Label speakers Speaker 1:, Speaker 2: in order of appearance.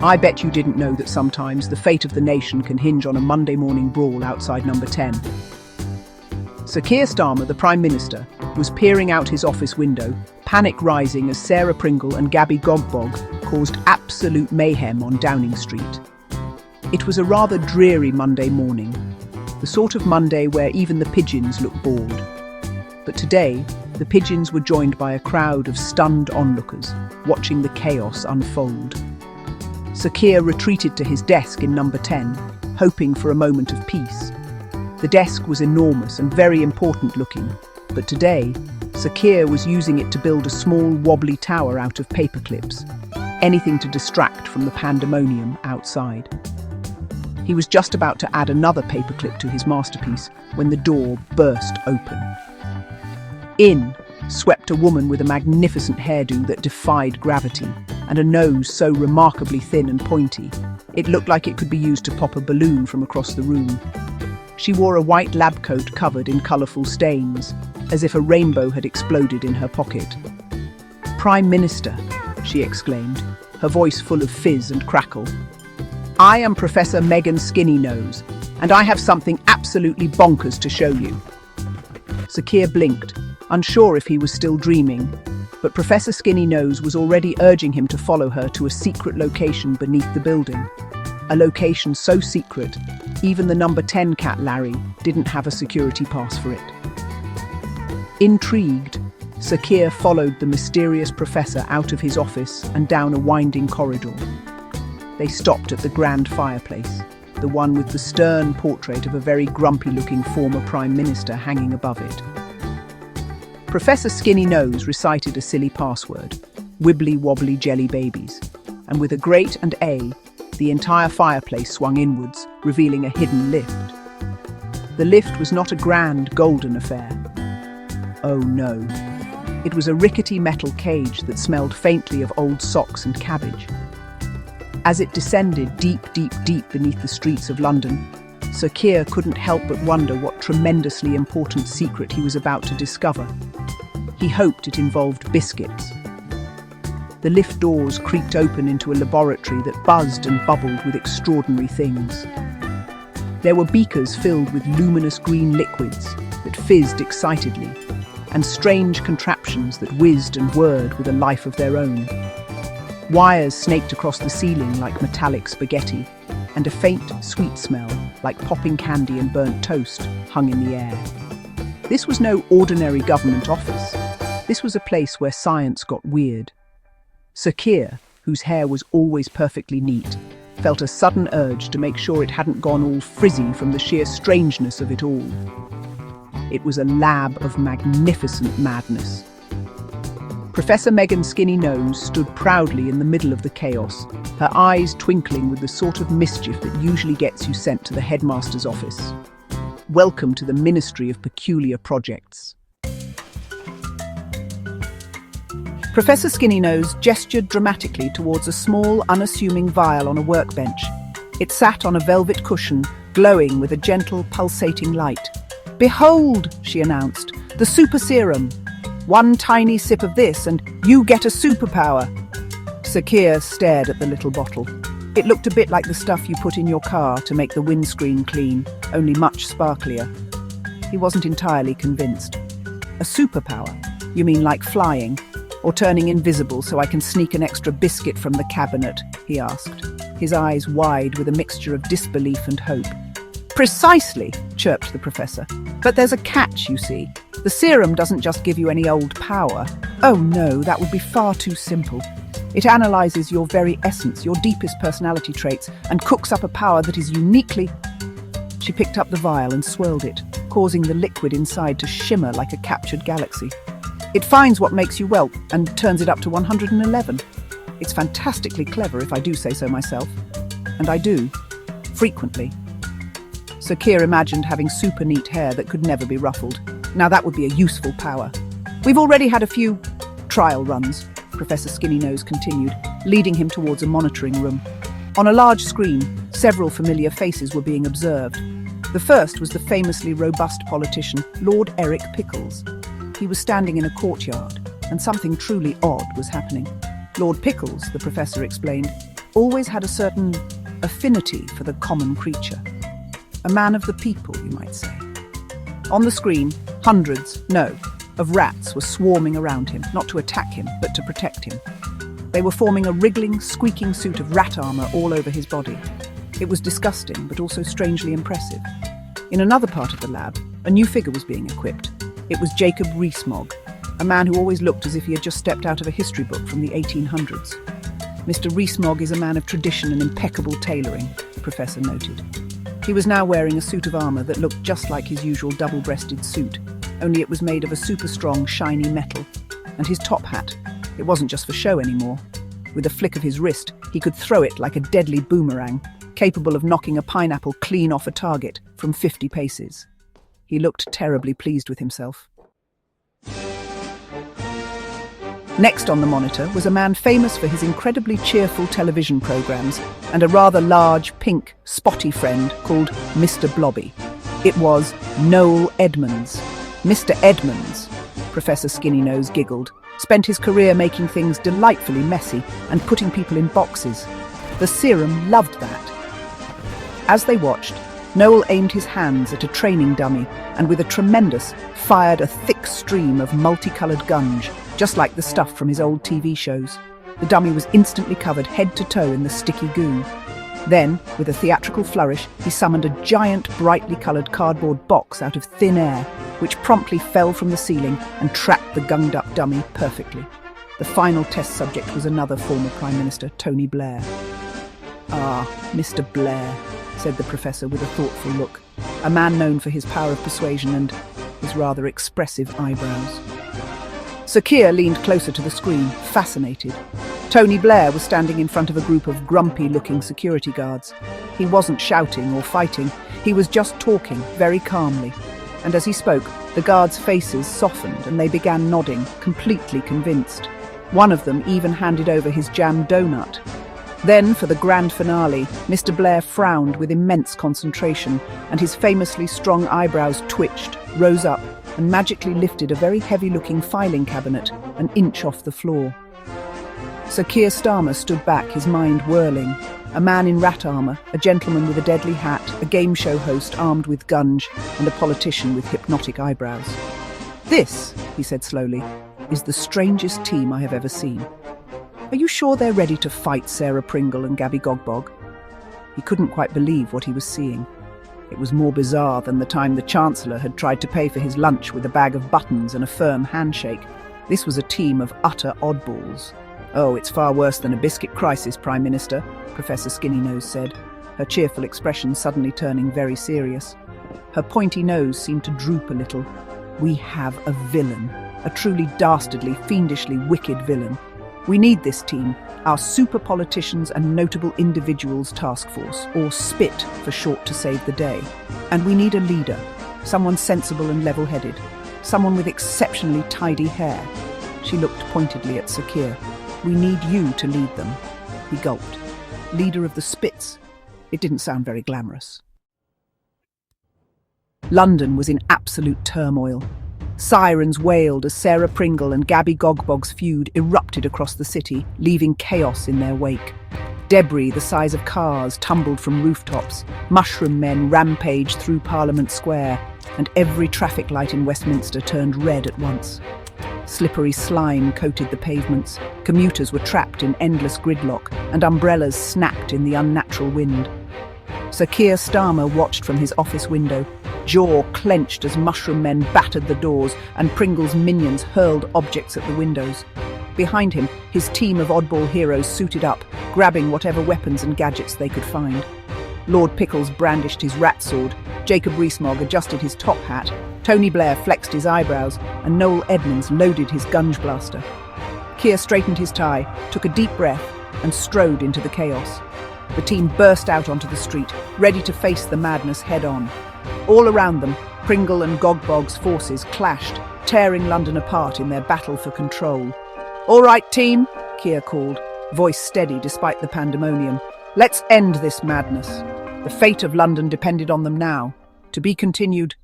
Speaker 1: I bet you didn't know that sometimes the fate of the nation can hinge on a Monday morning brawl outside number 10. Sir Keir Starmer, the Prime Minister, was peering out his office window, panic rising as Sarah Pringle and Gabby Gogbog caused absolute mayhem on Downing Street. It was a rather dreary Monday morning, the sort of Monday where even the pigeons look bored. But today, the pigeons were joined by a crowd of stunned onlookers, watching the chaos unfold. Sir Keir retreated to his desk in number 10, hoping for a moment of peace. The desk was enormous and very important looking, but today, Sir Keir was using it to build a small wobbly tower out of paper clips, anything to distract from the pandemonium outside. He was just about to add another paperclip to his masterpiece when the door burst open. In swept a woman with a magnificent hairdo that defied gravity and a nose so remarkably thin and pointy, it looked like it could be used to pop a balloon from across the room. She wore a white lab coat covered in colourful stains, as if a rainbow had exploded in her pocket. "Prime Minister," she exclaimed, her voice full of fizz and crackle. "I am Professor Megan Skinnynose, and I have something absolutely bonkers to show you." Sir Keir blinked, unsure if he was still dreaming, but Professor Skinnynose was already urging him to follow her to a secret location beneath the building. A location so secret, even the number 10 cat Larry didn't have a security pass for it. Intrigued, Sir Keir followed the mysterious professor out of his office and down a winding corridor. They stopped at the grand fireplace, the one with the stern portrait of a very grumpy-looking former Prime Minister hanging above it. Professor Skinnynose recited a silly password, wibbly-wobbly jelly babies, and with a grate and A, the entire fireplace swung inwards, revealing a hidden lift. The lift was not a grand golden affair. Oh no. It was a rickety metal cage that smelled faintly of old socks and cabbage. As it descended deep, deep, deep beneath the streets of London, Sir Keir couldn't help but wonder what tremendously important secret he was about to discover. He hoped it involved biscuits. The lift doors creaked open into a laboratory that buzzed and bubbled with extraordinary things. There were beakers filled with luminous green liquids that fizzed excitedly, and strange contraptions that whizzed and whirred with a life of their own. Wires snaked across the ceiling like metallic spaghetti, and a faint, sweet smell, like popping candy and burnt toast, hung in the air. This was no ordinary government office. This was a place where science got weird. Sir Keir, whose hair was always perfectly neat, felt a sudden urge to make sure it hadn't gone all frizzy from the sheer strangeness of it all. It was a lab of magnificent madness. Professor Megan Skinnynose stood proudly in the middle of the chaos, her eyes twinkling with the sort of mischief that usually gets you sent to the headmaster's office. Welcome to the Ministry of Peculiar Projects. Professor Skinnynose gestured dramatically towards a small, unassuming vial on a workbench. It sat on a velvet cushion, glowing with a gentle, pulsating light. "Behold," she announced, "the super serum. One tiny sip of this and you get a superpower." Sir Keir stared at the little bottle. It looked a bit like the stuff you put in your car to make the windscreen clean, only much sparklier. He wasn't entirely convinced. "A superpower? You mean like flying? Or turning invisible so I can sneak an extra biscuit from the cabinet?" he asked, his eyes wide with a mixture of disbelief and hope. "Precisely," chirped the professor. "But there's a catch, you see. The serum doesn't just give you any old power. Oh no, that would be far too simple. It analyzes your very essence, your deepest personality traits, and cooks up a power that is uniquely..." She picked up the vial and swirled it, causing the liquid inside to shimmer like a captured galaxy. "It finds what makes you well and turns it up to 111. It's fantastically clever, if I do say so myself. And I do. Frequently." Sir Keir imagined having super neat hair that could never be ruffled. Now that would be a useful power. "We've already had a few trial runs," Professor Skinnynose continued, leading him towards a monitoring room. On a large screen, several familiar faces were being observed. The first was the famously robust politician, Lord Eric Pickles. He was standing in a courtyard, and something truly odd was happening. "Lord Pickles," the professor explained, always had a certain affinity for the common creature. A man of the people, you might say. On the screen, hundreds, no, of rats were swarming around him, not to attack him, but to protect him. They were forming a wriggling, squeaking suit of rat armor all over his body. It was disgusting, but also strangely impressive. In another part of the lab, a new figure was being equipped. It was Jacob Rees-Mogg, a man who always looked as if he had just stepped out of a history book from the 1800s. Mr. Rees-Mogg is a man of tradition and impeccable tailoring, the professor noted. He was now wearing a suit of armor that looked just like his usual double-breasted suit, only it was made of a super-strong, shiny metal. And his top hat, it wasn't just for show anymore. With a flick of his wrist, he could throw it like a deadly boomerang, capable of knocking a pineapple clean off a target from 50 paces. He looked terribly pleased with himself. Next on the monitor was a man famous for his incredibly cheerful television programs and a rather large, pink, spotty friend called Mr. Blobby. It was Noel Edmonds. Mr. Edmonds, Professor Skinnynose giggled, spent his career making things delightfully messy and putting people in boxes. The serum loved that. As they watched, Noel aimed his hands at a training dummy and with a tremendous, fired a thick stream of multicoloured gunge, just like the stuff from his old TV shows. The dummy was instantly covered head to toe in the sticky goo. Then, with a theatrical flourish, he summoned a giant, brightly coloured cardboard box out of thin air, which promptly fell from the ceiling and trapped the gunged-up dummy perfectly. The final test subject was another former Prime Minister, Tony Blair. "Ah, Mr. Blair," said the professor with a thoughtful look, a man known for his power of persuasion and his rather expressive eyebrows. Sir Keir leaned closer to the screen, fascinated. Tony Blair was standing in front of a group of grumpy-looking security guards. He wasn't shouting or fighting, he was just talking, very calmly. And as he spoke, the guards' faces softened and they began nodding, completely convinced. One of them even handed over his jam donut. Then, for the grand finale, Mr. Blair frowned with immense concentration, and his famously strong eyebrows twitched, rose up, and magically lifted a very heavy-looking filing cabinet an inch off the floor. Sir Keir Starmer stood back, his mind whirling. A man in rat armour, a gentleman with a deadly hat, a game show host armed with gunge, and a politician with hypnotic eyebrows. "This," he said slowly, "is the strangest team I have ever seen. Are you sure they're ready to fight Sarah Pringle and Gabby Gogbog?" He couldn't quite believe what he was seeing. It was more bizarre than the time the Chancellor had tried to pay for his lunch with a bag of buttons and a firm handshake. This was a team of utter oddballs. "Oh, it's far worse than a biscuit crisis, Prime Minister," Professor Skinnynose said, her cheerful expression suddenly turning very serious. Her pointy nose seemed to droop a little. "We have a villain, a truly dastardly, fiendishly wicked villain. We need this team, our Super Politicians and Notable Individuals Task Force, or SPIT for short to save the day. And we need a leader, someone sensible and level-headed, someone with exceptionally tidy hair." She looked pointedly at Sir Keir. "We need you to lead them." He gulped. Leader of the Spits? It didn't sound very glamorous. London was in absolute turmoil. Sirens wailed as Sarah Pringle and Gabby Gogbog's feud erupted across the city, leaving chaos in their wake. Debris the size of cars tumbled from rooftops, mushroom men rampaged through Parliament Square, and every traffic light in Westminster turned red at once. Slippery slime coated the pavements, commuters were trapped in endless gridlock, and umbrellas snapped in the unnatural wind. Sir Keir Starmer watched from his office window, jaw clenched as mushroom men battered the doors and Pringle's minions hurled objects at the windows. Behind him, his team of oddball heroes suited up, grabbing whatever weapons and gadgets they could find. Lord Pickles brandished his rat sword, Jacob Rees-Mogg adjusted his top hat, Tony Blair flexed his eyebrows, and Noel Edmonds loaded his gunge blaster. Keir straightened his tie, took a deep breath, and strode into the chaos. The team burst out onto the street, ready to face the madness head-on. All around them, Pringle and Gogbog's forces clashed, tearing London apart in their battle for control. "All right, team," Keir called, voice steady despite the pandemonium. "Let's end this madness. The fate of London depended on them now. To be continued."